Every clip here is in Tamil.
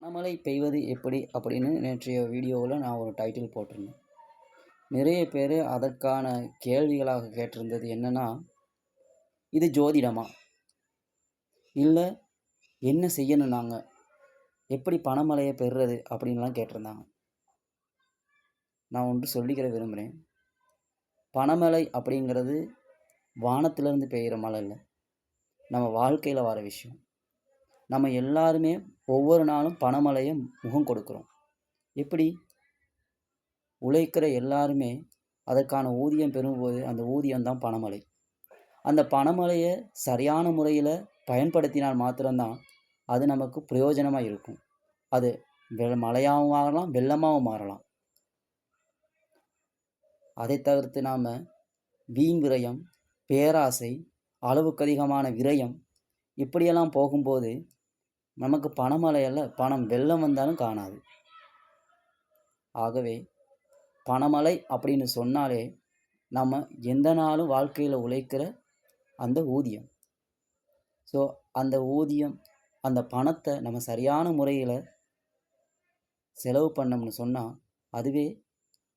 பணமழை பெய்வது எப்படி அப்படின்னு நேற்றைய வீடியோவில் நான் ஒரு டைட்டில் போட்டிருந்தேன். நிறைய பேர் அதற்கான கேள்விகளாக கேட்டிருந்தது என்னன்னா, இது ஜோதிடமா? இல்லை என்ன செய்யணும் நாங்கள்? எப்படி பணமழையை பெறுறது அப்படின்லாம் கேட்டிருந்தாங்க. நான் ஒன்று சொல்லிக்கிற விரும்புகிறேன். பணமழை அப்படிங்கிறது வானத்திலேருந்து பெய்கிற மழை இல்லை, நம்ம வாழ்க்கையில் வர விஷயம். நம்ம எல்லாருமே ஒவ்வொரு நாளும் பணமழையை முகம் கொடுக்குறோம். எப்படி? உழைக்கிற எல்லாருமே அதற்கான ஊதியம் பெறும்போது அந்த ஊதியம் தான் பணமழை. அந்த பணமழையை சரியான முறையில் பயன்படுத்தினால் மாத்திரம்தான் அது நமக்கு பிரயோஜனமாக இருக்கும். அது மழையாகவும் மாறலாம், வெள்ளமாகவும் மாறலாம். அதை தவிர்த்து நாம் வீண் விரயம், பேராசை, அளவுக்கு அதிகமான விரயம் இப்படியெல்லாம் போகும்போது நமக்கு பணமழையல்ல, பணம் வெள்ளம் வந்தாலும் காணாது. ஆகவே பணமழை அப்படின்னு சொன்னாலே நம்ம எந்த நாளும் வாழ்க்கையில் உழைக்கிற அந்த ஊதியம். ஸோ அந்த ஊதியம், அந்த பணத்தை நம்ம சரியான முறையில் செலவு பண்ணோம்னு சொன்னால் அதுவே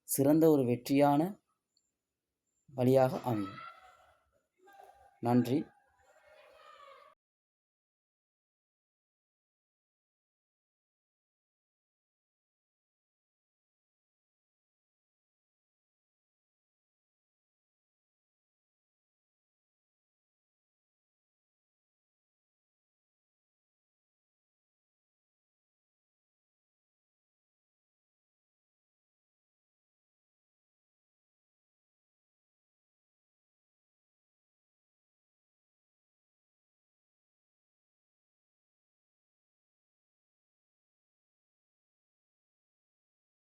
சிறந்த ஒரு வெற்றியான வழியாக அமையும். நன்றி.